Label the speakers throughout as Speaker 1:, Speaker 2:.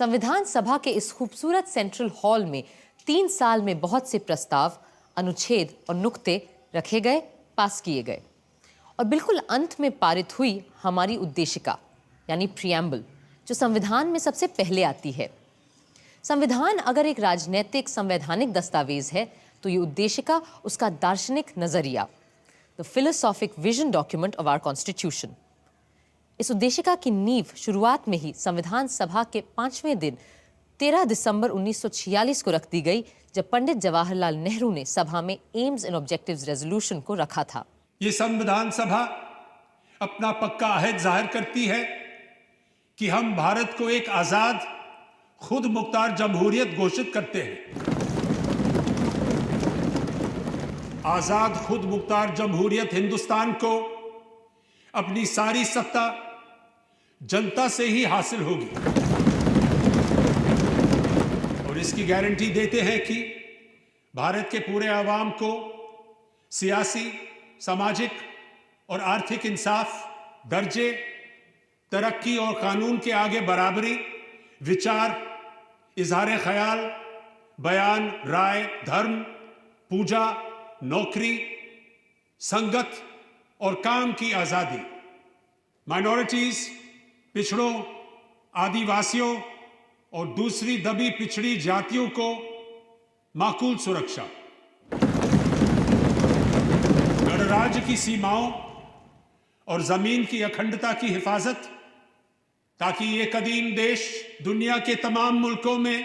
Speaker 1: संविधान सभा के इस खूबसूरत सेंट्रल हॉल में 3 साल में बहुत से प्रस्ताव, अनुच्छेद और नुक्ते रखे गए, पास किए गए और बिल्कुल अंत में पारित हुई हमारी उद्देशिका यानी प्रियम्बल, जो संविधान में सबसे पहले आती है। संविधान अगर एक राजनीतिक संवैधानिक दस्तावेज है तो ये उद्देशिका उसका दार्शनिक नजरिया, the philosophic vision document of our constitution. इस उद्देशिका की नींव शुरुआत में ही संविधान सभा के 5वें दिन 13 दिसंबर 1946 को रख दी गई, जब पंडित जवाहरलाल नेहरू ने सभा में एम्स एंड ऑब्जेक्टिव्स रेजोल्यूशन को रखा था।
Speaker 2: ये संविधान सभा अपना पक्का अहद जाहिर करती है कि हम भारत को एक आजाद खुद मुख्तार जमहूरियत घोषित करते हैं। आजाद खुद मुख्तार जमहूरियत हिंदुस्तान को अपनी सारी सत्ता जनता से ही हासिल होगी और इसकी गारंटी देते हैं कि भारत के पूरे आवाम को सियासी, सामाजिक और आर्थिक इंसाफ, दर्जे, तरक्की और कानून के आगे बराबरी, विचार, इजहार ख्याल, बयान, राय, धर्म, पूजा, नौकरी, संगत और काम की आजादी, माइनॉरिटीज, पिछड़ों, आदिवासियों और दूसरी दबी पिछड़ी जातियों को माकूल सुरक्षा, गणराज्य की सीमाओं और जमीन की अखंडता की हिफाजत, ताकि ये कदीम देश दुनिया के तमाम मुल्कों में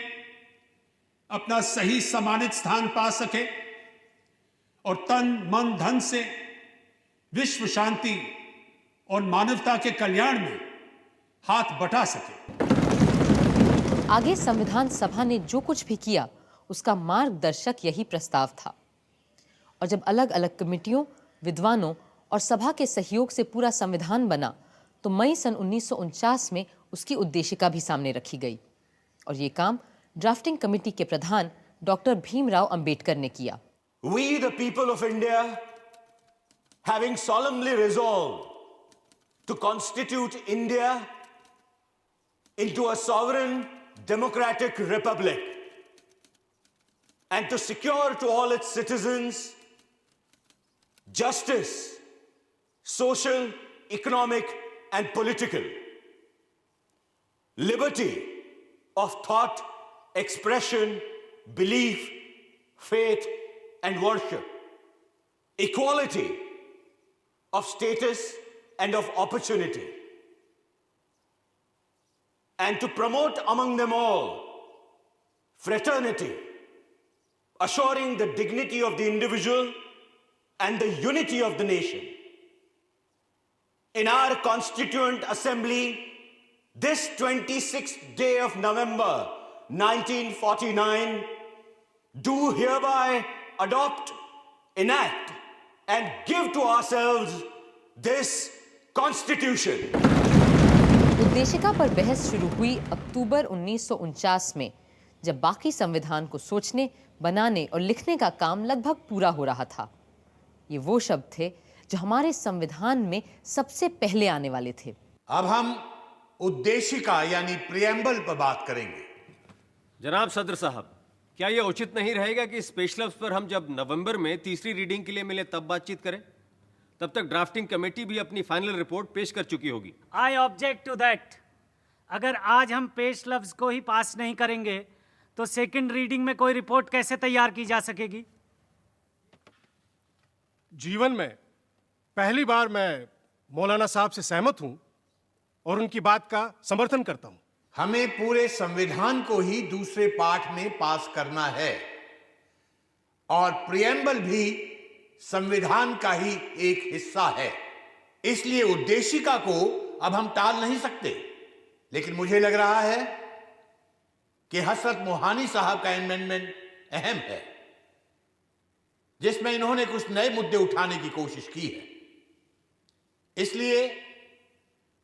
Speaker 2: अपना सही सम्मानित स्थान पा सके और तन, मन, धन से विश्व शांति और मानवता के कल्याण में हाथ बटा सके।
Speaker 1: आगे संविधान सभा ने जो कुछ भी किया उसका मार्गदर्शक यही प्रस्ताव था और जब अलग अलग कमिटियों, विद्वानों और सभा के सहयोग से पूरा संविधान बना तो मई सन 1949 में उसकी उद्देशिका भी सामने रखी गई और ये काम ड्राफ्टिंग कमेटी के प्रधान डॉक्टर भीमराव अंबेडकर ने किया।
Speaker 3: We the people of India, having solemnly resolved to constitute India into a sovereign democratic republic and to secure to all its citizens justice, social, economic and political, liberty of thought, expression, belief, faith and worship, equality of status and of opportunity, and to promote among them all fraternity, assuring the dignity of the individual and the unity of the nation. In our Constituent Assembly, this 26th day of November 1949, do hereby adopt, enact, and give to ourselves this Constitution.
Speaker 1: उद्देशिका पर बहस शुरू हुई अक्टूबर 1949 में, जब बाकी संविधान को सोचने, बनाने और लिखने का काम लगभग पूरा हो रहा था। ये वो शब्द थे जो हमारे संविधान में सबसे पहले आने वाले थे।
Speaker 4: अब हम उद्देशिका यानी प्रियम्बल पर बात करेंगे।
Speaker 5: जनाब सदर साहब, क्या यह उचित नहीं रहेगा कि स्पेशल पर हम जब नवंबर में तीसरी रीडिंग के लिए मिले तब बातचीत करें? तब तक ड्राफ्टिंग कमेटी भी अपनी फाइनल रिपोर्ट पेश कर चुकी होगी।
Speaker 6: I object to that. अगर आज हम पेश लफ्ज को ही पास नहीं करेंगे तो सेकंड रीडिंग में कोई रिपोर्ट कैसे तैयार की जा सकेगी?
Speaker 7: जीवन में पहली बार मैं मौलाना साहब से सहमत हूं और उनकी बात का समर्थन करता हूं।
Speaker 4: हमें पूरे संविधान को ही दूसरे पाठ में पास करना है और प्रियम्बल भी संविधान का ही एक हिस्सा है। इसलिए उद्देशिका को अब हम टाल नहीं सकते, लेकिन मुझे लग रहा है कि हसरत मोहानी साहब का अमेंडमेंट अहम है, जिसमें इन्होंने कुछ नए मुद्दे उठाने की कोशिश की है। इसलिए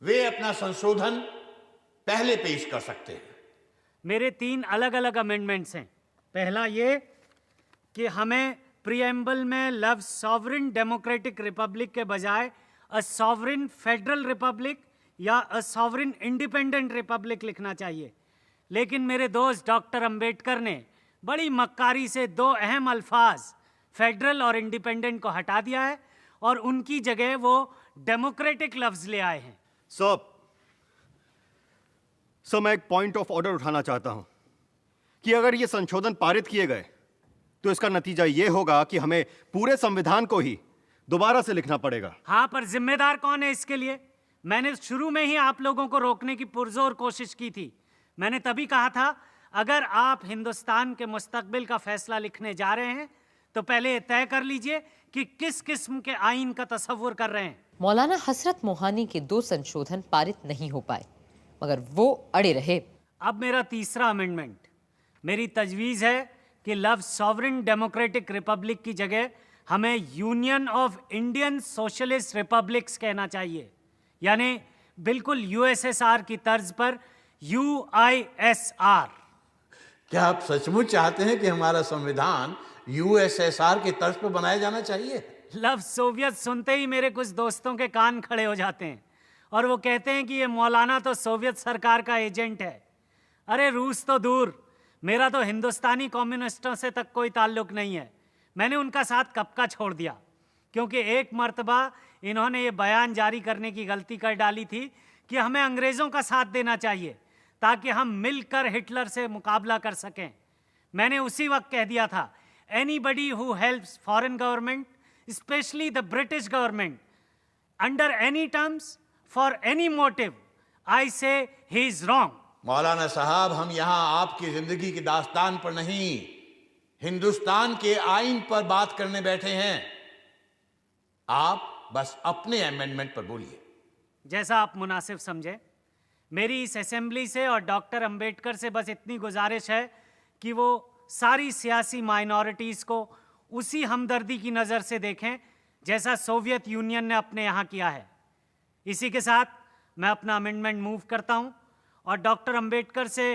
Speaker 4: वे अपना संशोधन पहले पेश कर सकते हैं।
Speaker 6: मेरे 3 अलग अलग अमेंडमेंट्स हैं। पहला ये कि हमें प्रीएम्बल में लफ्ज सॉवरेन डेमोक्रेटिक रिपब्लिक के बजाय अ सॉवरेन फेडरल रिपब्लिक या अ सॉवरेन इंडिपेंडेंट रिपब्लिक लिखना चाहिए। लेकिन मेरे दोस्त डॉक्टर अंबेडकर ने बड़ी मक्कारी से दो अहम अल्फाज फेडरल और इंडिपेंडेंट को हटा दिया है और उनकी जगह वो डेमोक्रेटिक लफ्ज ले आए हैं।
Speaker 5: सर मैं एक पॉइंट ऑफ ऑर्डर उठाना चाहता हूं कि अगर ये संशोधन पारित किए गए तो इसका नतीजा ये होगा कि हमें पूरे संविधान को ही दोबारा से लिखना पड़ेगा।
Speaker 6: हाँ, पर जिम्मेदार कौन है इसके लिए? मैंने शुरू में ही आप लोगों को रोकने की पुरजोर कोशिश की थी। मैंने तभी कहा था अगर आप हिंदुस्तान के मुस्तकबिल का फैसला लिखने जा रहे हैं तो पहले तय कर लीजिए कि किस किस्म के आइन का तसव्वुर कर रहे हैं।
Speaker 1: मौलाना हसरत मोहानी के 2 संशोधन पारित नहीं हो पाए मगर वो अड़े रहे।
Speaker 6: अब मेरा तीसरा अमेंडमेंट, मेरी तजवीज़ है कि लफ्ज़ सॉवरेन डेमोक्रेटिक रिपब्लिक की जगह हमें union of Indian socialist republics कहना चाहिए, यानी बिल्कुल यूएसएसआर की तर्ज पर UISR।
Speaker 4: क्या आप सचमुच चाहते हैं कि हमारा संविधान यूएसएसआर की तर्ज पर बनाया जाना चाहिए?
Speaker 6: लफ्ज़ सोवियत सुनते ही मेरे कुछ दोस्तों के कान खड़े हो जाते हैं और वो कहते हैं कि ये मौलाना तो सोवियत सरकार का एजेंट है। अरे रूस तो दूर, मेरा तो हिंदुस्तानी कम्युनिस्टों से तक कोई ताल्लुक नहीं है। मैंने उनका साथ कब का छोड़ दिया, क्योंकि एक मर्तबा इन्होंने ये बयान जारी करने की गलती कर डाली थी कि हमें अंग्रेज़ों का साथ देना चाहिए ताकि हम मिलकर हिटलर से मुकाबला कर सकें। मैंने उसी वक्त कह दिया था, anybody who helps foreign government, specially the British government, under any terms for any motive, I say he is wrong.
Speaker 4: मौलाना साहब, हम यहां आपकी जिंदगी की दास्तान पर नहीं, हिंदुस्तान के आइन पर बात करने बैठे हैं। आप बस अपने अमेंडमेंट पर बोलिए।
Speaker 6: जैसा आप मुनासिब समझे। मेरी इस असेंबली से और डॉक्टर अंबेडकर से बस इतनी गुजारिश है कि वो सारी सियासी माइनॉरिटीज़ को उसी हमदर्दी की नज़र से देखें जैसा सोवियत यूनियन ने अपने यहाँ किया है। इसी के साथ मैं अपना अमेंडमेंट मूव करता हूँ और डॉक्टर अंबेडकर से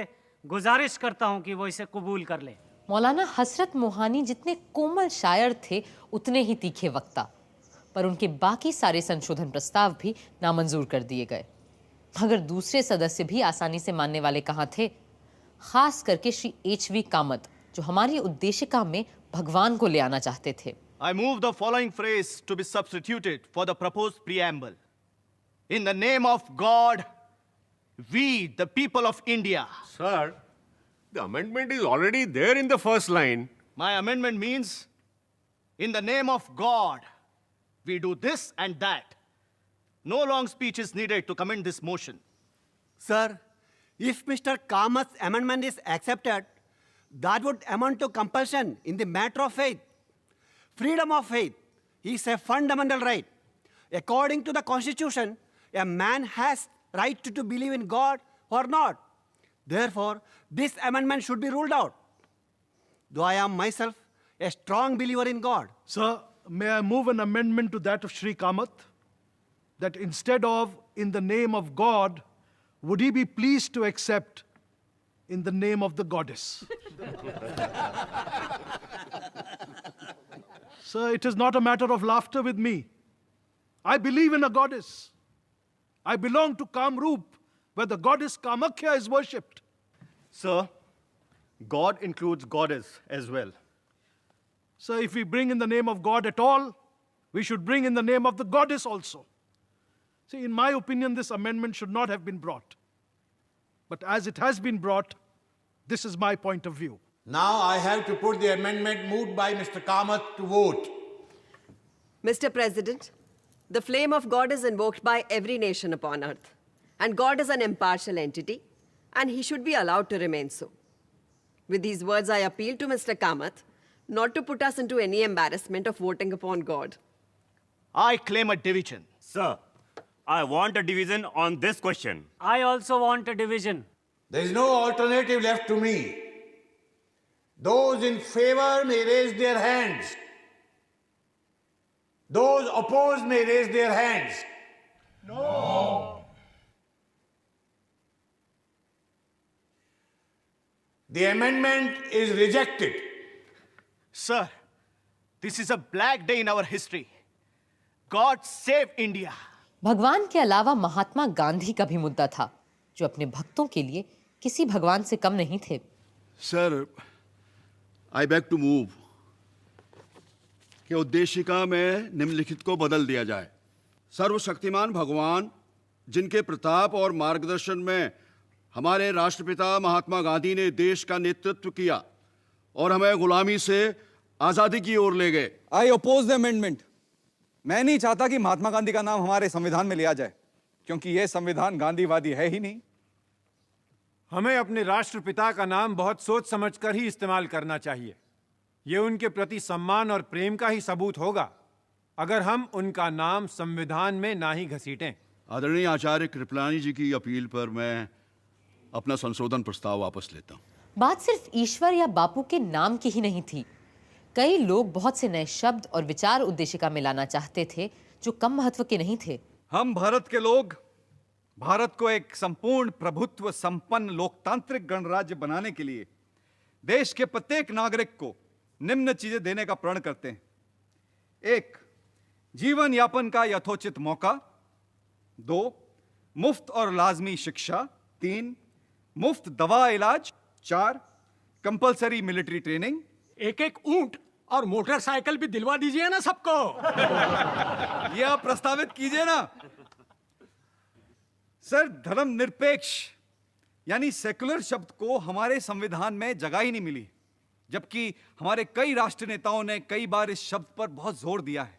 Speaker 6: गुजारिश करता हूँ कि वो इसे कबूल कर लें।
Speaker 1: मौलाना हसरत मोहानी जितने कोमल शायर थे उतने ही तीखे वक्ता, पर उनके बाकी सारे संशोधन प्रस्ताव भी नामंजूर कर दिए गए। मगर दूसरे सदस्य भी आसानी से मानने वाले कहाँ थे, खास करके श्री HV कामत, जो हमारी उद्देशिका में भगवान को ले आना चाहते थे।
Speaker 8: I move the following phrase to be substituted for the proposed preamble. In the name of God, we, the people of India.
Speaker 5: Sir, the amendment is already there in the first line.
Speaker 8: My amendment means, in the name of God, we do this and that. No long speech is needed to commend this motion.
Speaker 9: Sir, if Mr. Kamat's amendment is accepted, that would amount to compulsion in the matter of faith. Freedom of faith is a fundamental right. According to the Constitution, a man has right to believe in God or not. Therefore, this amendment should be ruled out. Though I am myself a strong believer in God.
Speaker 10: Sir, may I move an amendment to that of Shri Kamath? That instead of in the name of God, would he be pleased to accept in the name of the goddess? Sir, it is not a matter of laughter with me. I believe in a goddess. I belong to Kamrup, where the goddess Kamakhya is worshipped.
Speaker 8: Sir, God includes goddess as well.
Speaker 10: Sir, if we bring in the name of God at all, we should bring in the name of the goddess also. See, in my opinion, this amendment should not have been brought. But as it has been brought, this is my point of view.
Speaker 4: Now I have to put the amendment moved by Mr. Kamath to vote.
Speaker 11: Mr. President, the flame of God is invoked by every nation upon earth. And God is an impartial entity, and he should be allowed to remain so. With these words, I appeal to Mr. Kamath not to put us into any embarrassment of voting upon God.
Speaker 8: I claim a division.
Speaker 12: Sir, I want a division on this question.
Speaker 6: I also want a division.
Speaker 4: There is no alternative left to me. Those in favor may raise their hands. Those opposed may raise their hands. No. The amendment is rejected.
Speaker 8: Sir, this is a black day in our history. God save India.
Speaker 1: भगवान के अलावा महात्मा गांधी का भी मुद्दा था, जो अपने भक्तों के लिए किसी भगवान से कम नहीं थे।
Speaker 13: Sir, I beg to move कि उद्देशिका में निम्नलिखित को बदल दिया जाए। सर्वशक्तिमान भगवान जिनके प्रताप और मार्गदर्शन में हमारे राष्ट्रपिता महात्मा गांधी ने देश का नेतृत्व किया और हमें गुलामी से आजादी की ओर ले गए।
Speaker 14: आई ओपोज द अमेंडमेंट। मैं नहीं चाहता कि महात्मा गांधी का नाम हमारे संविधान में लिया जाए, क्योंकि यह संविधान गांधीवादी है ही नहीं।
Speaker 15: हमें अपने राष्ट्रपिता का नाम बहुत सोच समझकर ही इस्तेमाल करना चाहिए। यह उनके प्रति सम्मान और प्रेम का ही सबूत होगा अगर हम उनका नाम संविधान में ना ही घसीटें।
Speaker 13: आदरणीय आचार्य कृपलानी जी की अपील पर मैं अपना संशोधन प्रस्ताव वापस लेता हूं।
Speaker 1: बात सिर्फ ईश्वर या बापू के नाम की ही नहीं थी। कई लोग बहुत से नए शब्द और विचार उद्देशिका में लाना चाहते थे जो कम महत्व के नहीं थे।
Speaker 14: हम भारत के लोग भारत को एक संपूर्ण प्रभुत्व संपन्न लोकतांत्रिक गणराज्य बनाने के लिए देश के प्रत्येक नागरिक को निम्न चीजें देने का प्रण करते हैं। 1. जीवन यापन का यथोचित मौका। 2. मुफ्त और लाजमी शिक्षा। 3. मुफ्त दवा इलाज। 4. Compulsory military training.
Speaker 16: एक एक ऊंट और मोटरसाइकिल भी दिलवा दीजिए ना सबको।
Speaker 14: ये आप प्रस्तावित कीजिए ना। सर, धर्मनिरपेक्ष यानी सेकुलर शब्द को हमारे संविधान में जगह ही नहीं मिली, जबकि हमारे कई राष्ट्र नेताओं ने कई बार इस शब्द पर बहुत जोर दिया है।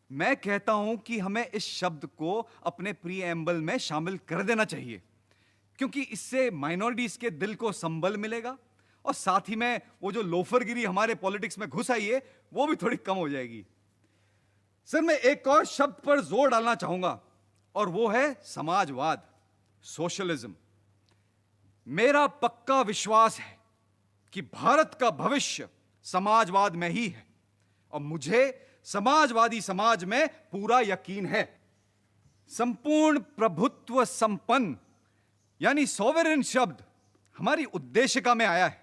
Speaker 14: मैं कहता हूं कि हमें इस शब्द को अपने प्रीएम्बल में शामिल कर देना चाहिए, क्योंकि इससे माइनॉरिटीज के दिल को संबल मिलेगा और साथ ही में वो जो लोफरगिरी हमारे पॉलिटिक्स में घुस आई है वो भी थोड़ी कम हो जाएगी। सर, मैं एक और शब्द पर जोर डालना चाहूंगा और वो है समाजवाद, सोशलिज्म। मेरा पक्का विश्वास है कि भारत का भविष्य समाजवाद में ही है और मुझे समाजवादी समाज में पूरा यकीन है। संपूर्ण प्रभुत्व संपन्न यानी सॉवरेन शब्द हमारी उद्देशिका में आया है,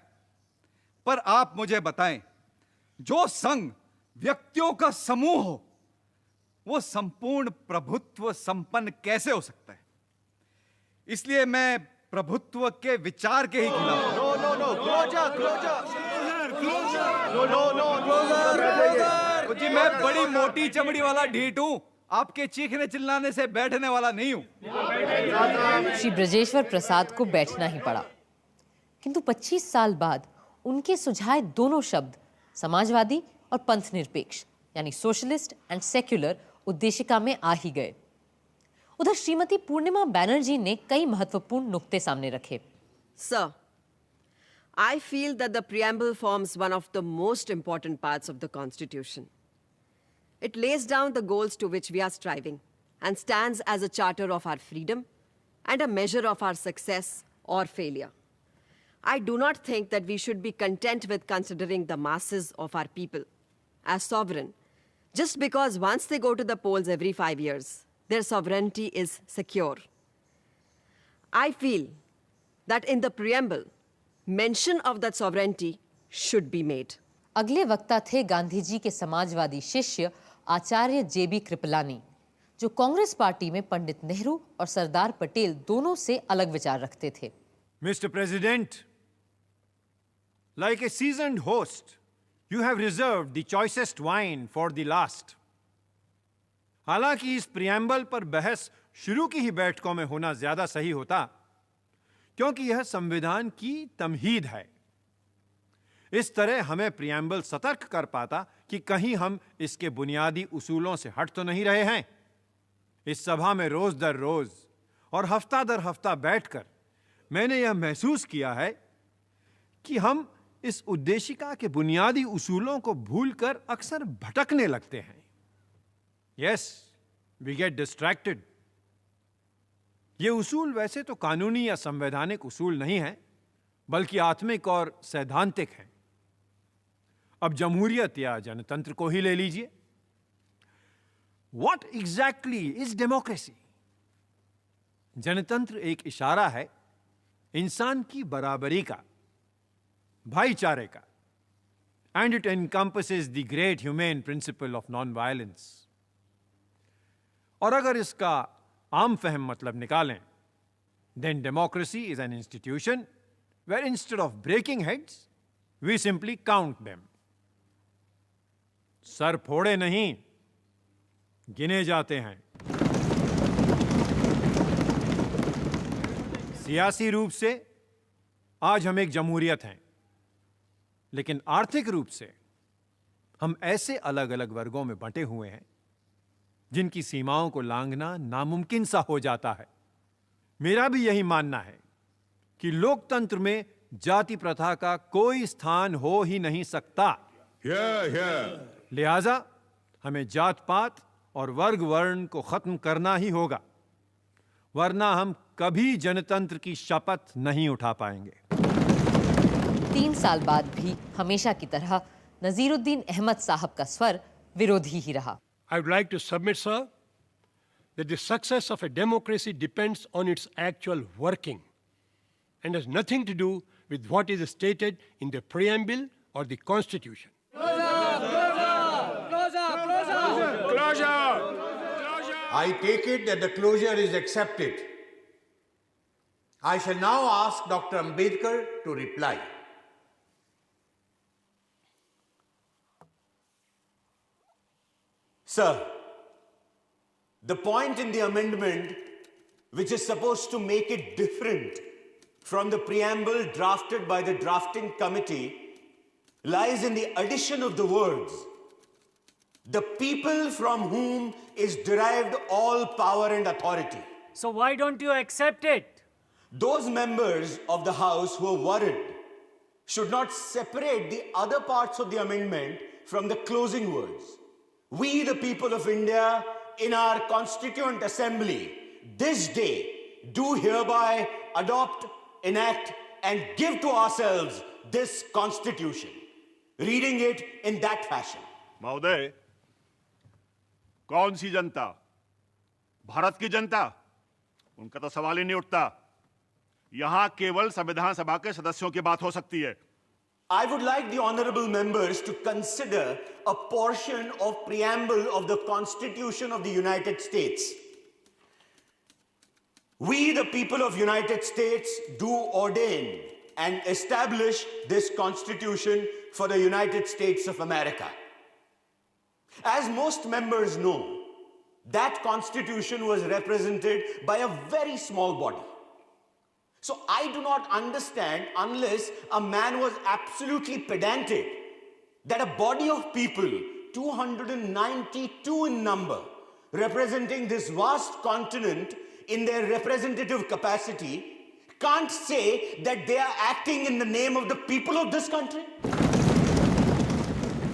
Speaker 14: पर आप मुझे बताएं, जो संघ व्यक्तियों का समूह हो वो संपूर्ण प्रभुत्व संपन्न कैसे हो सकता है? इसलिए मैं प्रभुत्व के विचार के ही खिलाफ हूं। जी, मैं बड़ी मोटी चमड़ी वाला ढीठ हूं, आपके चीखने चिल्लाने से बैठने वाला नहीं हूं।
Speaker 1: श्री ब्रजेश्वर प्रसाद को बैठना ही पड़ा, किंतु 25 साल बाद उनके सुझाए दोनों शब्द समाजवादी और पंथ निरपेक्ष यानी सोशलिस्ट एंड सेक्युलर उद्देशिका में आ ही गए। उधर श्रीमती पूर्णिमा बैनर्जी ने कई महत्वपूर्ण नुक्ते सामने रखे।
Speaker 11: Sir, I feel that the preamble forms one of the most important parts of the Constitution. It lays down the goals to which we are striving and stands as a charter of our freedom and a measure of our success or failure. I do not think that we should be content with considering the masses of our people as sovereign just because once they go to the polls every 5 years, their sovereignty is secure. I feel that in the preamble, mention of that sovereignty should be made.
Speaker 1: अगले वक्ता थे गांधी जी के समाजवादी शिष्य आचार्य जेबी कृपलानी, जो Congress party में पंडित नेहरू और सरदार पटेल दोनों से अलग विचार रखते थे।
Speaker 15: Mr. President, like a seasoned host, you have reserved the choicest wine for the last. हालांकि इस प्रियम्बल पर बहस शुरू की ही बैठकों में होना ज्यादा सही होता, क्योंकि यह संविधान की तमहीद है। इस तरह हमें प्रियम्बल सतर्क कर पाता कि कहीं हम इसके बुनियादी उसूलों से हट तो नहीं रहे हैं। इस सभा में रोज दर रोज और हफ्ता दर हफ्ता बैठकर मैंने यह महसूस किया है कि हम इस उद्देशिका के बुनियादी उसूलों को भूलकर अक्सर भटकने लगते हैं। Yes, we get distracted. ये उसूल वैसे तो कानूनी या संवैधानिक उसूल नहीं है, बल्कि आत्मिक और सैद्धांतिक हैं। अब जमहूरियत या जनतंत्र को ही ले लीजिए। What exactly is democracy? जनतंत्र एक इशारा है इंसान की बराबरी का, भाईचारे का, and it encompasses the great humane principle of non-violence. और अगर इसका आम फहम मतलब निकालें then democracy is an institution where instead of breaking heads, we simply count them. Sir फोड़े नहीं, गिने जाते हैं. सियासी रूप से आज हम एक जमहूरियत हैं, लेकिन आर्थिक रूप से हम ऐसे अलग अलग वर्गों में बंटे हुए हैं जिनकी सीमाओं को लांघना नामुमकिन सा हो जाता है. मेरा भी यही मानना है कि लोकतंत्र में जाति प्रथा का कोई स्थान हो ही नहीं सकता. लिहाजा हमें जात पात और वर्ग वर्ण को खत्म करना ही होगा, वरना हम कभी जनतंत्र की शपथ नहीं उठा पाएंगे.
Speaker 1: 3 साल बाद भी हमेशा की तरह नजीरुद्दीन अहमद साहब का स्वर विरोधी ही रहा.
Speaker 16: I would like to submit, sir, that the success of a democracy depends on its actual working and has nothing to do with what is stated in the preamble or the constitution.
Speaker 4: I take it that the closure is accepted. I shall now ask Dr. Ambedkar to reply.
Speaker 3: Sir, the point in the amendment which is supposed to make it different from the preamble drafted by the drafting committee lies in the addition of the words, "the people from whom is derived all power and authority."
Speaker 6: So why don't you accept it?
Speaker 3: Those members of the House who are worried should not separate the other parts of the amendment from the closing words. We, the people of India, in our Constituent Assembly, this day, do hereby adopt, enact, and give to ourselves this Constitution. Reading it in that fashion.
Speaker 12: महोदय, कौन सी जनता? भारत की जनता? उनका तो सवाल ही नहीं उठता. यहां केवल संविधान सभा के सदस्यों की बात हो सकती है.
Speaker 3: I would like the honorable members to consider a portion of preamble of the Constitution of the United States. We, the people of United States, do ordain and establish this Constitution for the United States of America. As most members know, that Constitution was represented by a very small body. So I do not understand, unless a man was absolutely pedantic, that a body of people, 292 in number, representing this vast continent in their representative capacity, can't say that they are acting in the name of the people of this country.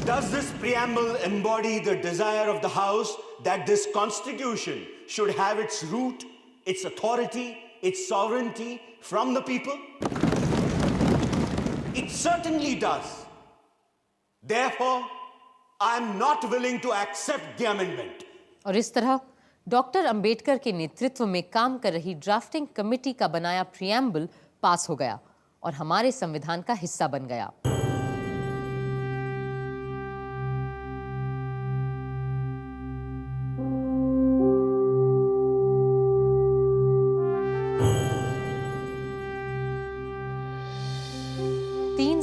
Speaker 3: Does this preamble embody the desire of the House that this Constitution should have its root, its authority, its sovereignty from the people? It certainly does. Therefore, I am not willing to accept the amendment.
Speaker 1: और इस तरह doctor Ambedkar के नेतृत्व में काम कर रही drafting committee का बनाया प्रियम्बल पास हो गया और हमारे संविधान का हिस्सा बन गया.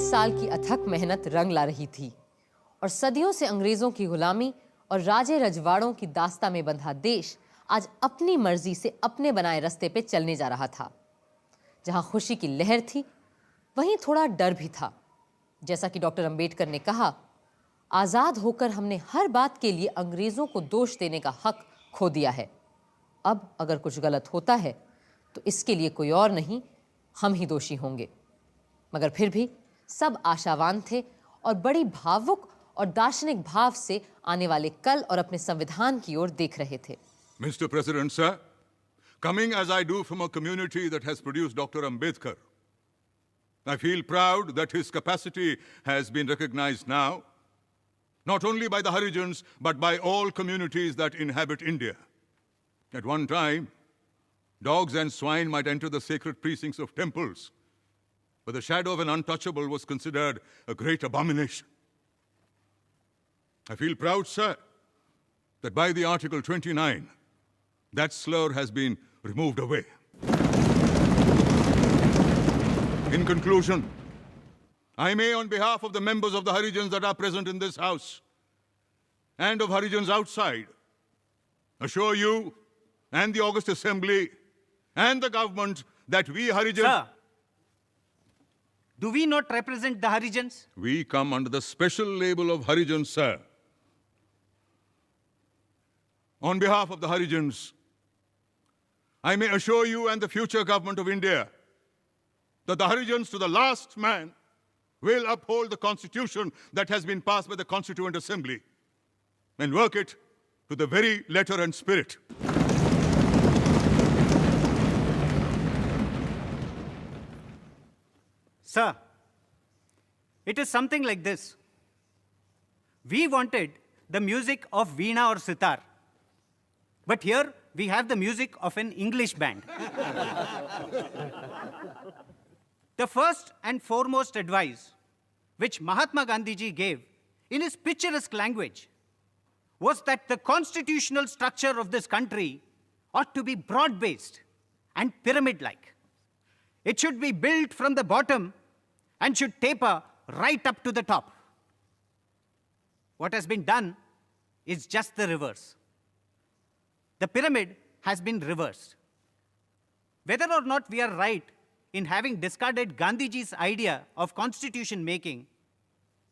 Speaker 1: साल की अथक मेहनत रंग ला रही थी और सदियों से अंग्रेजों की गुलामी और राजे रजवाड़ों की दास्ता में बंधा देश आज अपनी मर्जी से अपने बनाए रास्ते पे चलने जा रहा था. जहां खुशी की लहर थी, वहीं थोड़ा डर भी था. जैसा कि डॉक्टर अंबेडकर ने कहा, आजाद होकर हमने हर बात के लिए अंग्रेजों को दोष देने का हक खो दिया है. अब अगर कुछ गलत होता है तो इसके लिए कोई और नहीं, हम ही दोषी होंगे. मगर फिर भी सब आशावान थे और बड़ी भावुक और दार्शनिक भाव से आने वाले कल और अपने संविधान की ओर देख रहे थे.
Speaker 17: Mr. President, sir, coming as I do from a community that has produced Dr. Ambedkar, I feel proud that his capacity has been recognized now, not only by the Harijans, but by all communities that inhabit India. At one time, dogs and swine might enter the sacred precincts of temples, but the shadow of an untouchable was considered a great abomination. I feel proud, sir, that by the Article 29, that slur has been removed away. In conclusion, I may, on behalf of the members of the Harijans that are present in this house and of Harijans outside, assure you and the August Assembly and the government that we Harijans...
Speaker 18: Sir, do we not represent the Harijans?
Speaker 17: We come under the special label of Harijans, sir. On behalf of the Harijans, I may assure you and the future government of India that the Harijans to the last man will uphold the constitution that has been passed by the Constituent Assembly and work it to the very letter and spirit.
Speaker 18: Sir, it is something like this. We wanted the music of Veena or Sitar, but here we have the music of an English band. The first and foremost advice which Mahatma Gandhi ji gave in his picturesque language was that the constitutional structure of this country ought to be broad-based and pyramid-like. It should be built from the bottom and should taper right up to the top. What has been done is just the reverse. The pyramid has been reversed. Whether or not we are right in having discarded Gandhiji's idea of constitution making,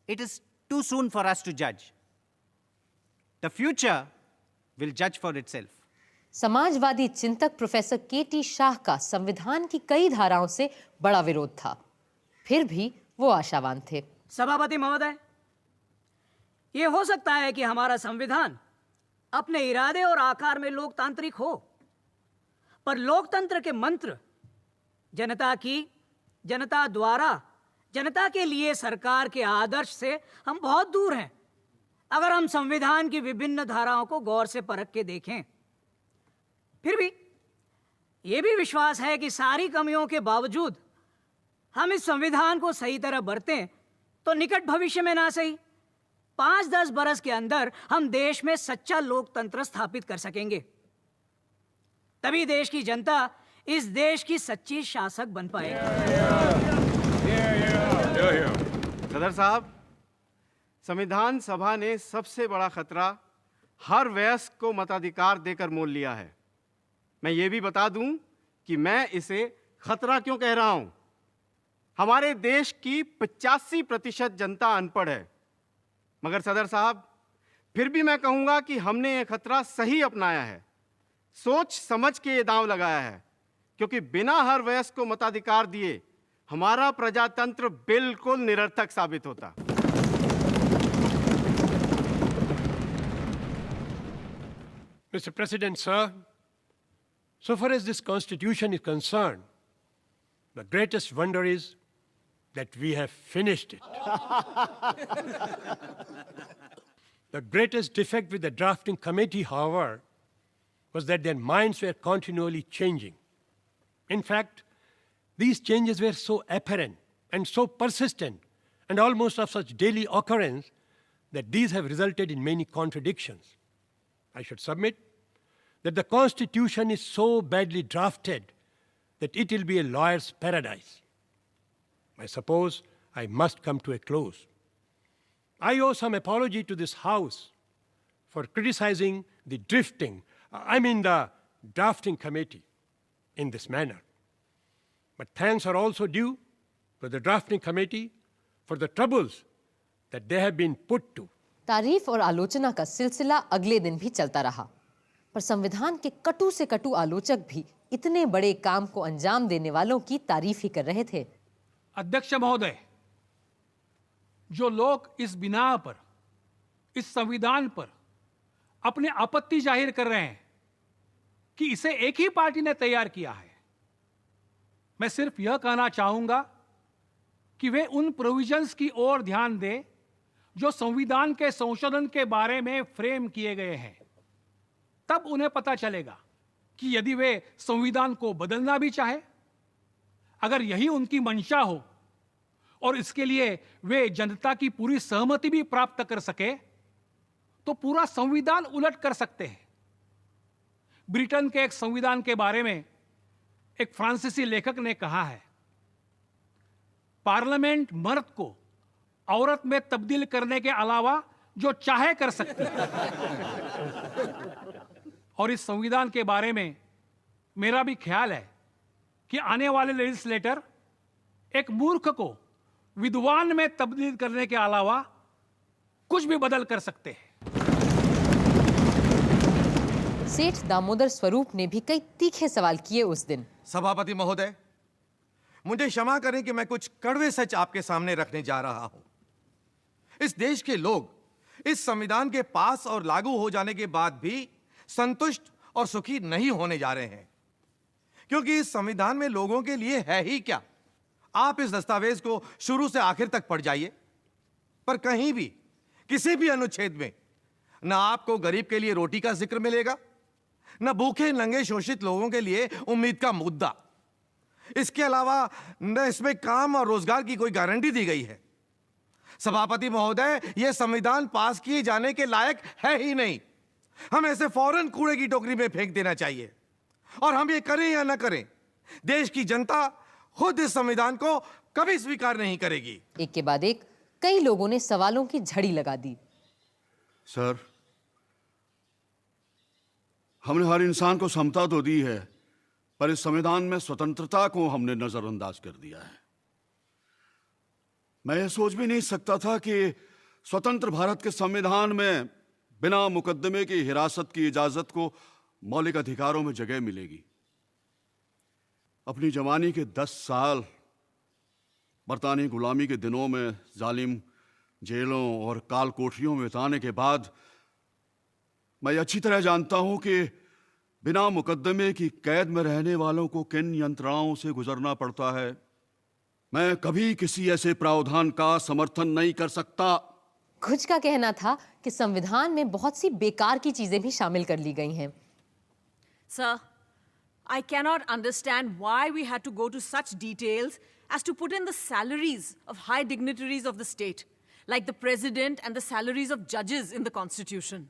Speaker 18: it is too soon for us to judge. The future will judge for itself.
Speaker 1: Samajwadi चिंतक professor K.T.. Shah का संविधान की कई धाराओं से बड़ा विरोध था, फिर भी वो आशावान थे।
Speaker 19: सभापति महोदय, ये हो सकता है कि हमारा संविधान अपने इरादे और आकार में लोकतांत्रिक हो, पर लोकतंत्र के मंत्र जनता की, जनता द्वारा, जनता के लिए सरकार के आदर्श से हम बहुत दूर हैं। अगर हम संविधान की विभिन्न धाराओं को गौर से परख के देखें, फिर भी ये भी विश्वास है कि सारी कमियों के बावजूद हम इस संविधान को सही तरह बरतें तो निकट भविष्य में ना सही 5-10 बरस के अंदर हम देश में सच्चा लोकतंत्र स्थापित कर सकेंगे। तभी देश की जनता इस देश की सच्ची शासक बन पाएगी।
Speaker 20: सदर साहब, संविधान सभा ने सबसे बड़ा खतरा हर वयस्क को मताधिकार देकर मोल लिया है। मैं ये भी बता दूं कि मैं इसे खतरा क्यों कह रहा हूं। हमारे देश की 85% जनता अनपढ़ है, मगर सदर साहब फिर भी मैं कहूंगा कि हमने ये खतरा सही अपनाया है, सोच समझ के ये दांव लगाया है, क्योंकि बिना हर वयस्क को मताधिकार दिए हमारा प्रजातंत्र बिल्कुल निरर्थक साबित होता।
Speaker 16: Mr. President, sir, so far as this Constitution is concerned, the greatest wonder is that we have finished it. The greatest defect with the drafting committee, however, was that their minds were continually changing. In fact, these changes were so apparent and so persistent and almost of such daily occurrence that these have resulted in many contradictions. I should submit that the Constitution is so badly drafted that it will be a lawyer's paradise. I suppose I must come to a close. I owe some apology to this House for criticizing the the drafting committee in this manner. But thanks are also due to the drafting committee for the troubles that they have been put to.
Speaker 1: तारीफ और आलोचना का सिलसिला अगले दिन भी चलता रहा, पर संविधान के कटु से कटु आलोचक भी इतने बड़े काम को अंजाम देने वालों की तारीफ ही कर रहे थे।
Speaker 21: अध्यक्ष महोदय, जो लोग इस बिना पर, इस संविधान पर अपने आपत्ति जाहिर कर रहे हैं कि इसे एक ही पार्टी ने तैयार किया है, मैं सिर्फ यह कहना चाहूंगा कि वे उन प्रोविजंस की ओर ध्यान दें जो संविधान के संशोधन के बारे में फ्रेम किए गए हैं। तब उन्हें पता चलेगा कि यदि वे संविधान को बदलना भी चाहे, अगर यही उनकी मंशा हो और इसके लिए वे जनता की पूरी सहमति भी प्राप्त कर सके, तो पूरा संविधान उलट कर सकते हैं। ब्रिटेन के एक संविधान के बारे में एक फ्रांसीसी लेखक ने कहा है, पार्लियामेंट मर्द को औरत में तब्दील करने के अलावा जो चाहे कर सकती है। और इस संविधान के बारे में मेरा भी ख्याल है कि आने वाले लेजिस्लेटर एक मूर्ख को विद्वान में तब्दील करने के अलावा कुछ भी बदल कर सकते हैं।
Speaker 1: सेठ दामोदर स्वरूप ने भी कई तीखे सवाल किए उस दिन।
Speaker 2: सभापति महोदय, मुझे क्षमा करें कि मैं कुछ कड़वे सच आपके सामने रखने जा रहा हूं। इस देश के लोग इस संविधान के पास और लागू हो जाने के बाद भी संतुष्ट और सुखी नहीं होने जा रहे हैं, क्योंकि इस संविधान में लोगों के लिए है ही क्या। आप इस दस्तावेज को शुरू से आखिर तक पढ़ जाइए, पर कहीं भी किसी भी अनुच्छेद में ना आपको गरीब के लिए रोटी का जिक्र मिलेगा, न भूखे नंगे शोषित लोगों के लिए उम्मीद का मुद्दा। इसके अलावा न इसमें काम और रोजगार की कोई गारंटी दी गई है। सभापति महोदय, यह संविधान पास किए जाने के लायक है ही नहीं। हम ऐसे फौरन कूड़े की टोकरी में फेंक देना चाहिए। और हम ये करें या ना करें, देश की जनता खुद इस संविधान को कभी स्वीकार नहीं करेगी।
Speaker 1: एक के बाद एक कई लोगों ने सवालों की झड़ी लगा दी।
Speaker 13: सर, हमने हर इंसान को समता तो दी है, पर इस संविधान में स्वतंत्रता को हमने नजरअंदाज कर दिया है। मैं यह सोच भी नहीं सकता था कि स्वतंत्र भारत के संविधान में बिना मुकदमे की हिरासत की इजाजत को मौलिक अधिकारों में जगह मिलेगी। अपनी जवानी के 10 साल बरतानी गुलामी के दिनों में जालिम जेलों और काल कोठरियों में बिताने के बाद मैं अच्छी तरह जानता हूं कि बिना मुकदमे की कैद में रहने वालों को किन यंत्रणाओं से गुजरना पड़ता है। मैं कभी किसी ऐसे प्रावधान का समर्थन नहीं कर सकता।
Speaker 1: कुछ का कहना था कि संविधान में बहुत सी बेकार की चीजें भी शामिल कर ली गई हैं।
Speaker 22: Sir, I cannot understand why we had to go to such details as to put in the salaries of high dignitaries of the state, like the president and the salaries of judges in the Constitution.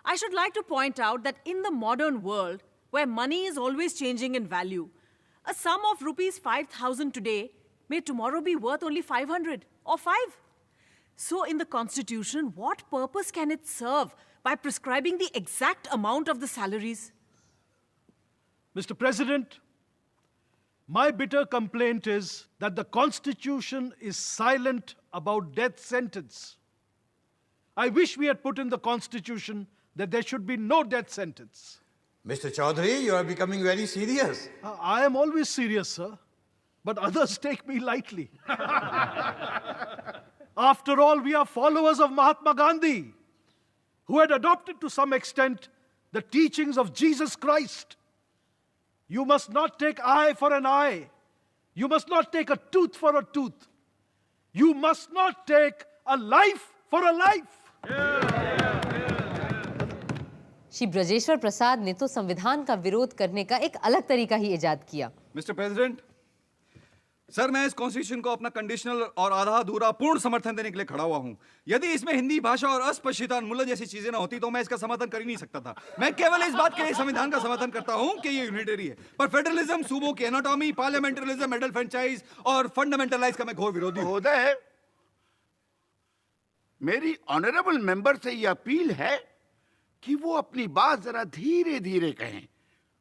Speaker 22: I should like to point out that in the modern world, where money is always changing in value, a sum of rupees 5,000 today may tomorrow be worth only 500 or 5. So in the Constitution, what purpose can it serve by prescribing the exact amount of the salaries?
Speaker 10: Mr. President, my bitter complaint is that the Constitution is silent about death sentence. I wish we had put in the Constitution that there should be no death sentence.
Speaker 4: Mr. Chaudhary, you are becoming very serious.
Speaker 10: I am always serious, sir, but others take me lightly. After all, we are followers of Mahatma Gandhi, who had adopted to some extent the teachings of Jesus Christ. You must not take eye for an eye. You must not take a tooth for a tooth. You must not take a life for a life.
Speaker 1: Shri Brajeshwar प्रसाद ने तो संविधान का विरोध करने का एक अलग तरीका ही इजाद किया।
Speaker 14: मिस्टर प्रेसिडेंट, सर, मैं इस कॉन्स्टिट्यूशन को अपना कंडीशनल और आधा अधूरा पूर्ण समर्थन देने के लिए खड़ा हुआ हूं। यदि इसमें हिंदी भाषा और अस्पृश्यता उन्मूलन जैसी चीजें ना होती तो मैं इसका समर्थन कर ही नहीं सकता था। मैं केवल इस बात के लिए संविधान का समर्थन करता हूं कि ये यूनिटरी है, पर फेडरलिज्म, सूबों की एनाटॉमी, पार्लियामेंटरिज्म, एडल्ट फ्रेंचाइज और फंडामेंटलाइज का मैं घोर विरोधी हूं।
Speaker 23: मेरी ऑनरेबल मेंबर से ये अपील है कि वो अपनी बात जरा धीरे धीरे कहें।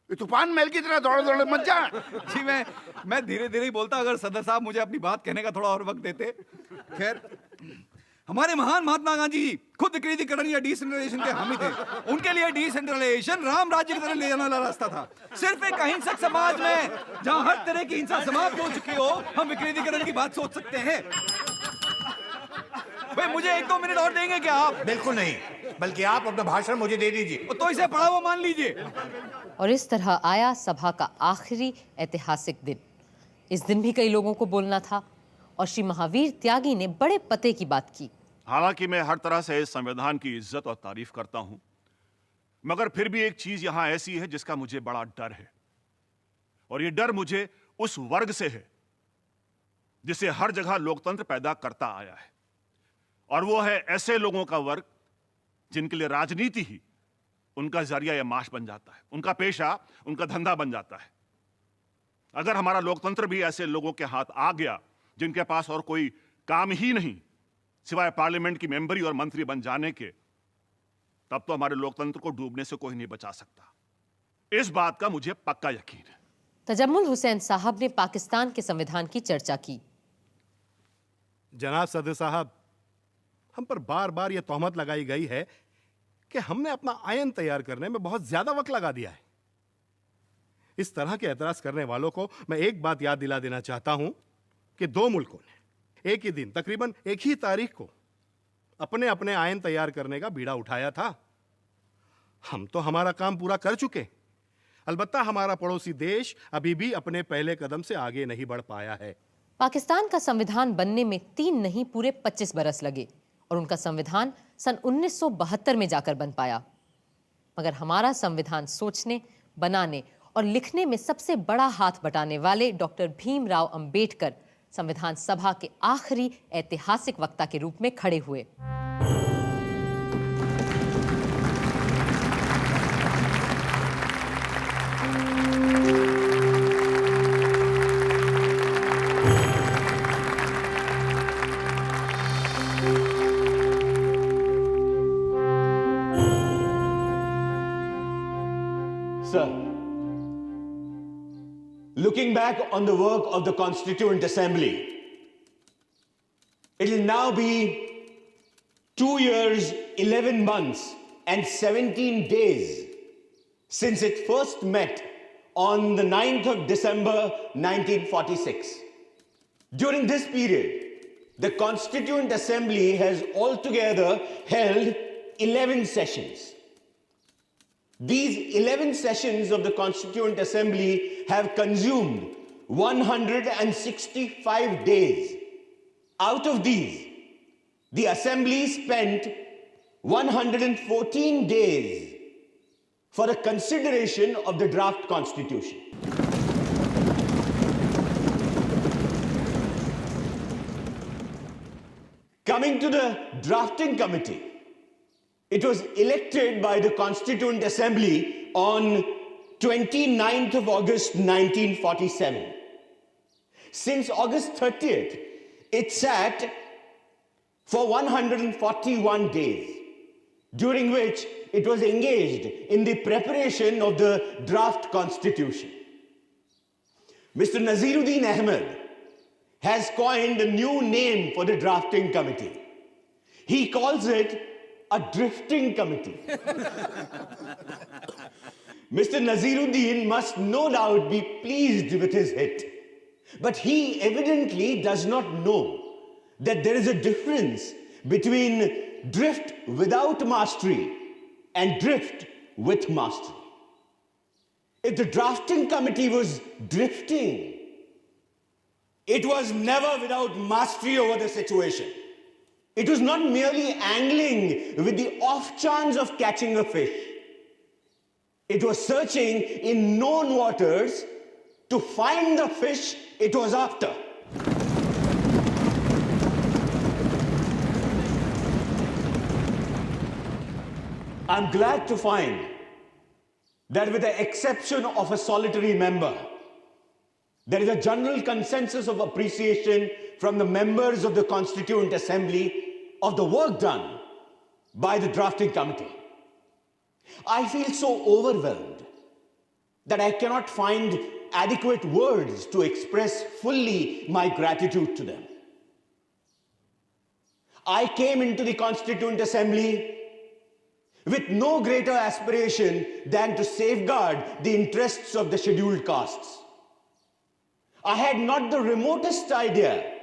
Speaker 23: तूफान महल की तरह दौड़ दौड़ मत जा।
Speaker 14: जी, मैं धीरे धीरे ही बोलता अगर सदर साहब मुझे अपनी बात कहने का थोड़ा और वक्त देते। खैर, हमारे महान महात्मा गांधी जी खुद विकेंद्रीकरण या डिसेंट्रलाइजेशन के हामी थे। उनके लिए डिसेंट्रलाइजेशन राम राज्य की तरह ले जाने वाला रास्ता था। सिर्फ एक अहिंसक समाज में जहां हर तरह की हिंसा समाप्त हो चुकी हो, हम विकेंद्रीकरण की बात सोच सकते हैं। भाई, मुझे 1-2 मिनट और देंगे क्या आप?
Speaker 4: बिल्कुल नहीं, बल्कि आप अपना भाषण मुझे दे दीजिए।
Speaker 14: तो इसे पढ़ा हुआ मान लीजिए।
Speaker 1: और इस तरह आया सभा का आखिरी ऐतिहासिक दिन। इस दिन भी कई लोगों को बोलना था और श्री महावीर त्यागी ने बड़े पते की बात की।
Speaker 12: हालांकि मैं हर तरह से इस संविधान की इज्जत और तारीफ करता हूं, मगर फिर भी एक चीज यहां ऐसी है जिसका मुझे बड़ा डर है, और ये डर मुझे उस वर्ग से है जिसे हर जगह लोकतंत्र पैदा करता आया है, और वो है ऐसे लोगों का वर्ग जिनके लिए राजनीति ही उनका जरिया या माश बन जाता है, उनका पेशा, उनका धंधा बन जाता है। अगर हमारा लोकतंत्र भी ऐसे लोगों के हाथ आ गया जिनके पास और कोई काम ही नहीं सिवाय पार्लियामेंट की मेंबरी और मंत्री बन जाने के, तब तो हमारे लोकतंत्र को डूबने से कोई नहीं बचा सकता। इस बात का मुझे पक्का यकीन है।
Speaker 1: तजम्मुल हुसैन साहब ने पाकिस्तान के संविधान की चर्चा की।
Speaker 5: जनाब सदर साहब, हम पर बार बार यह तोहमत लगाई गई है कि हमने अपना आयन तैयार करने में बहुत ज्यादा वक्त लगा दिया है। इस तरह के एतराज करने वालों को मैं एक बात याद दिला देना चाहता हूं कि दो मुल्कों ने एक ही दिन, तकरीबन एक ही तारीख को अपने अपने आयन तैयार करने का बीड़ा उठाया था। हम तो हमारा काम पूरा कर चुके, अलबत्ता हमारा पड़ोसी देश अभी भी अपने पहले कदम से आगे नहीं बढ़ पाया है।
Speaker 1: पाकिस्तान का संविधान बनने में 3 नहीं पूरे 25 बरस लगे और उनका संविधान सन 1972 में जाकर बन पाया। मगर हमारा संविधान सोचने, बनाने और लिखने में सबसे बड़ा हाथ बटाने वाले डॉक्टर भीमराव अंबेडकर संविधान सभा के आखिरी ऐतिहासिक वक्ता के रूप में खड़े हुए।
Speaker 3: Sir, looking back on the work of the Constituent Assembly, it will now be 2 years, 11 months, and 17 days since it first met on the 9th of December 1946. During this period, the Constituent Assembly has altogether held 11 sessions. These 11 sessions of the Constituent Assembly have consumed 165 days. Out of these, the Assembly spent 114 days for the consideration of the draft Constitution. Coming to the drafting committee, it was elected by the Constituent Assembly on 29th of August 1947. Since August 30th, it sat for 141 days, during which it was engaged in the preparation of the draft Constitution. Mr. Naziruddin Ahmed has coined a new name for the drafting committee. He calls it a drifting committee. Mr. Naziruddin must no doubt be pleased with his hit, but he evidently does not know that there is a difference between drift without mastery and drift with mastery. If the drafting committee was drifting, it was never without mastery over the situation. It was not merely angling with the off chance of catching a fish. It was searching in known waters to find the fish it was after. I'm glad to find that with the exception of a solitary member, there is a general consensus of appreciation from the members of the Constituent Assembly of the work done by the drafting committee. I feel so overwhelmed that I cannot find adequate words to express fully my gratitude to them. I came into the Constituent Assembly with no greater aspiration than to safeguard the interests of the scheduled castes. I had not the remotest idea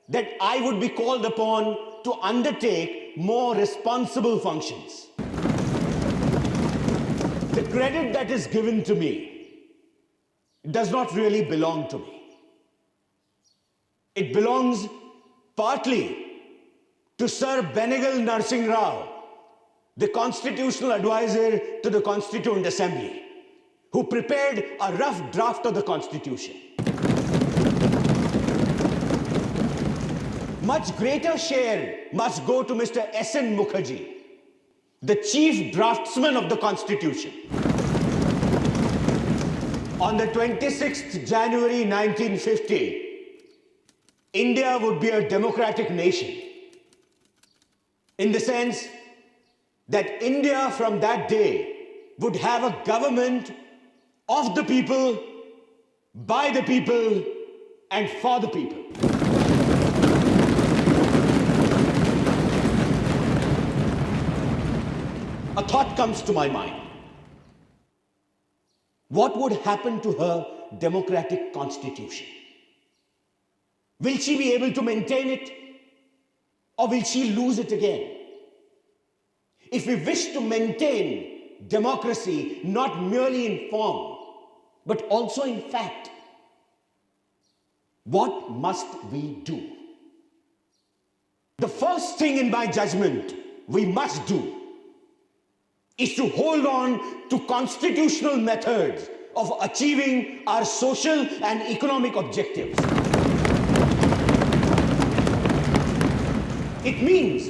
Speaker 3: that I would be called upon to undertake more responsible functions. The credit that is given to me does not really belong to me. It belongs partly to Sir Benegal Narsingh Rao, the constitutional advisor to the Constituent Assembly, who prepared a rough draft of the Constitution. Much greater share must go to Mr. S.N. Mukherjee, the chief draftsman of the Constitution. On the 26th January 1950, India would be a democratic nation, in the sense that India from that day would have a government of the people, by the people, and for the people. A thought comes to my mind. What would happen to her democratic constitution? Will she be able to maintain it, or will she lose it again? If we wish to maintain democracy not merely in form, but also in fact, what must we do? The first thing in my judgment we must do is to hold on to constitutional methods of achieving our social and economic objectives. It means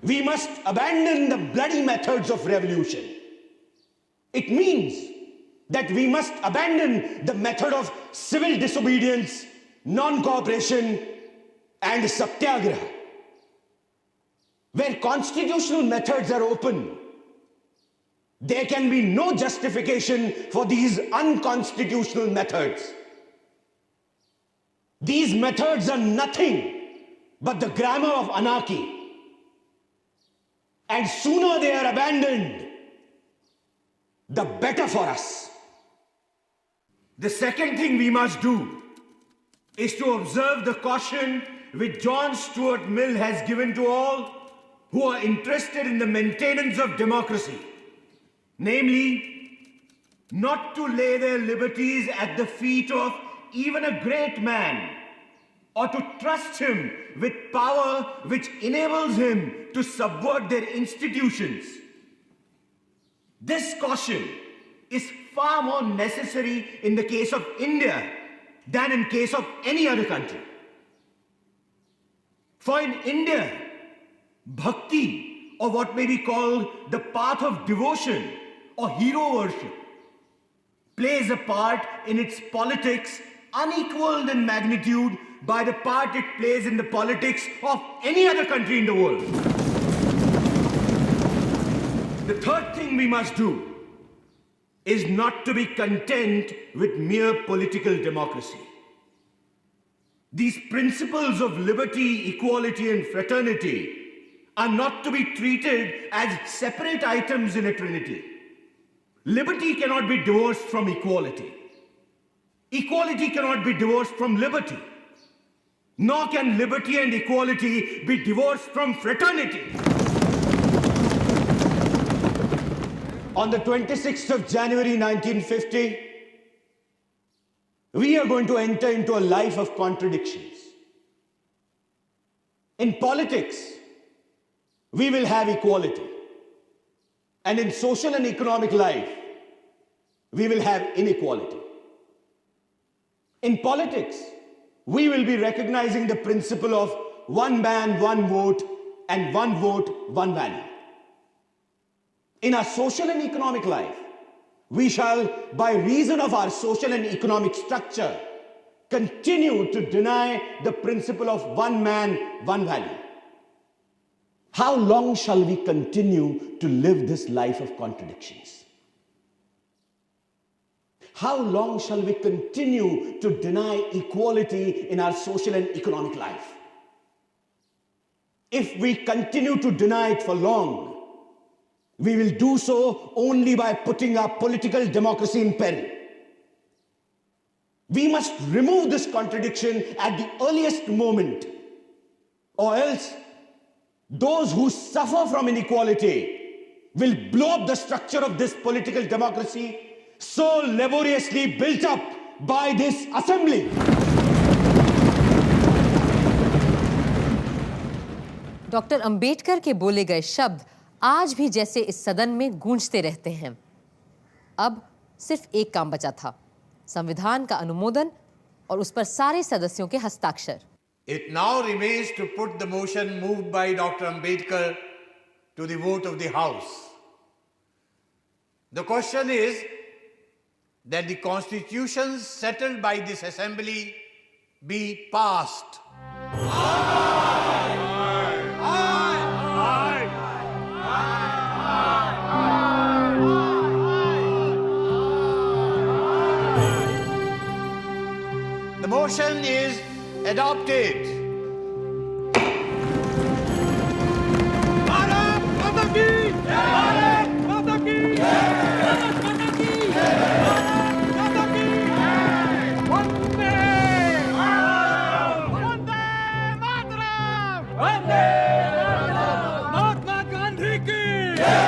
Speaker 3: we must abandon the bloody methods of revolution. It means that we must abandon the method of civil disobedience, non-cooperation, and satyagraha. Where constitutional methods are open, there can be no justification for these unconstitutional methods. These methods are nothing but the grammar of anarchy. And sooner they are abandoned, the better for us. The second thing we must do is to observe the caution which John Stuart Mill has given to all who are interested in the maintenance of democracy. Namely, not to lay their liberties at the feet of even a great man, or to trust him with power which enables him to subvert their institutions. This caution is far more necessary in the case of India than in case of any other country. For in India, bhakti, or what may be called the path of devotion or hero worship, plays a part in its politics unequaled in magnitude by the part it plays in the politics of any other country in the world. The third thing we must do is not to be content with mere political democracy. These principles of liberty, equality, and fraternity are not to be treated as separate items in a trinity. Liberty cannot be divorced from equality. Equality cannot be divorced from liberty. Nor can liberty and equality be divorced from fraternity. On the 26th of January 1950, we are going to enter into a life of contradictions. In politics, we will have equality. And in social and economic life, we will have inequality. In politics, we will be recognizing the principle of one man, one vote, and one vote, one value. In our social and economic life, we shall, by reason of our social and economic structure, continue to deny the principle of one man, one value. How long shall we continue to live this life of contradictions? How long shall we continue to deny equality in our social and economic life? If we continue to deny it for long, we will do so only by putting our political democracy in peril. We must remove this contradiction at the earliest moment, or else those who suffer from inequality will blow up the structure of this political democracy so laboriously built up by this assembly.
Speaker 1: Doctor Ambedkar के बोले गए शब्द आज भी जैसे इस सदन में गूंजते रहते हैं। अब सिर्फ एक काम बचा था, संविधान का अनुमोदन और उस पर सारे सदस्यों के हस्ताक्षर।
Speaker 4: It now remains to put the motion moved by Dr. Ambedkar to the vote of the House. The question is that the constitutions settled by this assembly be passed. The motion is adopted.
Speaker 7: Bharat माता की जय! भारत माता की जय! भारत माता की जय! भारत माता की जय! वंदे मातरम! वंदे मातरम! वंदे मातरम! महात्मा गांधी की जय!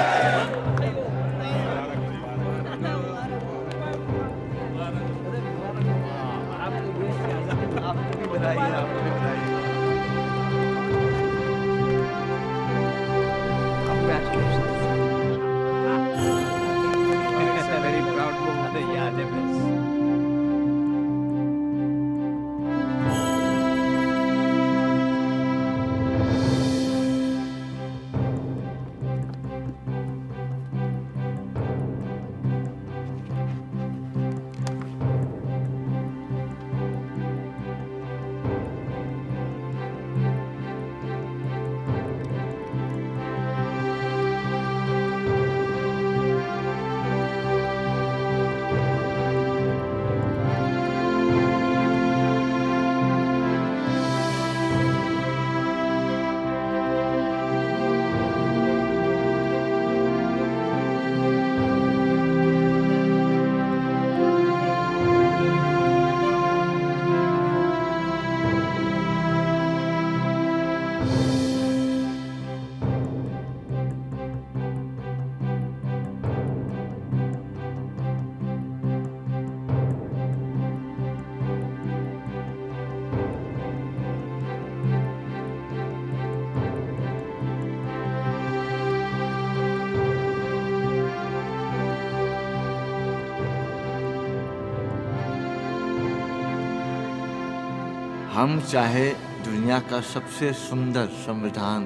Speaker 8: हम चाहे दुनिया का सबसे सुंदर संविधान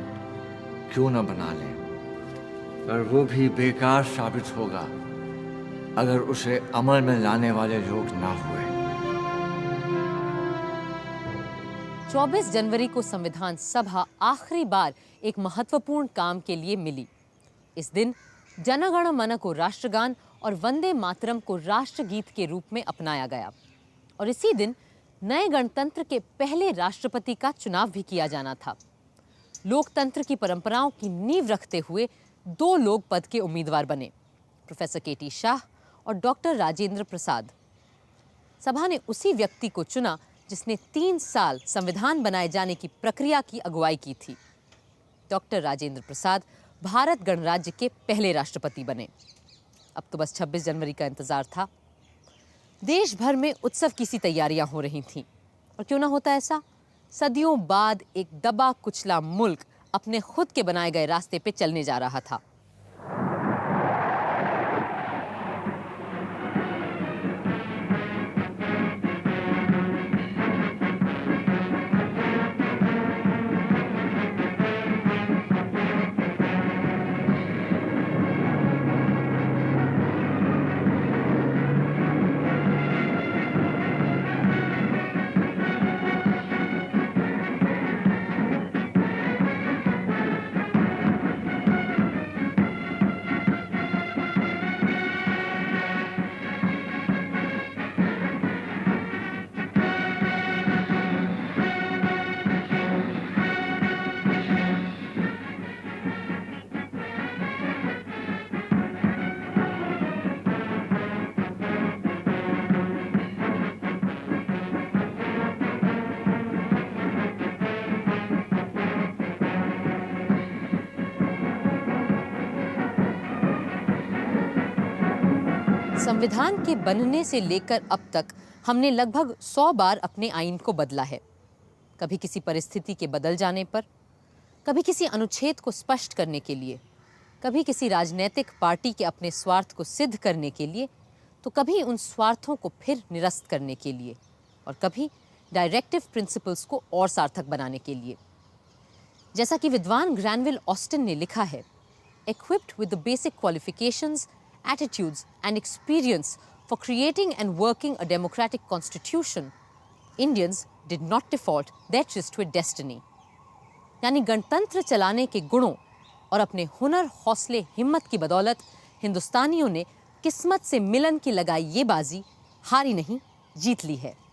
Speaker 8: क्यों न बना लें, पर वो भी बेकार साबित होगा अगर उसे अमल में लाने वाले लोग ना हुए।
Speaker 1: 24 जनवरी को संविधान सभा आखिरी बार एक महत्वपूर्ण काम के लिए मिली। इस दिन जन गण मन को राष्ट्रगान और वंदे मातरम को राष्ट्रगीत के रूप में अपनाया गया और इसी दिन नए गणतंत्र के पहले राष्ट्रपति का चुनाव भी किया जाना था। लोकतंत्र की परंपराओं की नींव रखते हुए 2 लोग पद के उम्मीदवार बने, प्रोफेसर केटी शाह और डॉक्टर राजेंद्र प्रसाद। सभा ने उसी व्यक्ति को चुना जिसने 3 साल संविधान बनाए जाने की प्रक्रिया की अगुवाई की थी। डॉक्टर राजेंद्र प्रसाद भारत गणराज्य के पहले राष्ट्रपति बने। अब तो बस 26 जनवरी का इंतजार था। देश भर में उत्सव की सी तैयारियां हो रही थीं और क्यों ना होता ऐसा, सदियों बाद एक दबा कुचला मुल्क अपने खुद के बनाए गए रास्ते पे चलने जा रहा था। संविधान के बनने से लेकर अब तक हमने लगभग 100 बार अपने आईन को बदला है। कभी किसी परिस्थिति के बदल जाने पर, कभी किसी अनुच्छेद को स्पष्ट करने के लिए, कभी किसी राजनीतिक पार्टी के अपने स्वार्थ को सिद्ध करने के लिए, तो कभी उन स्वार्थों को फिर निरस्त करने के लिए और कभी डायरेक्टिव प्रिंसिपल्स को और सार्थक बनाने के लिए। जैसा कि विद्वान ग्रैनविल ऑस्टिन ने लिखा है, equipped with the basic qualifications, attitudes and experience for creating and working a democratic constitution, Indians did not default their tryst to a destiny. यानी गणतंत्र चलाने के गुणों और अपने हुनर, हौसले, हिम्मत की बदौलत हिंदुस्तानियों ने किस्मत से मिलन की लगाई ये बाजी हारी नहीं, जीत ली है।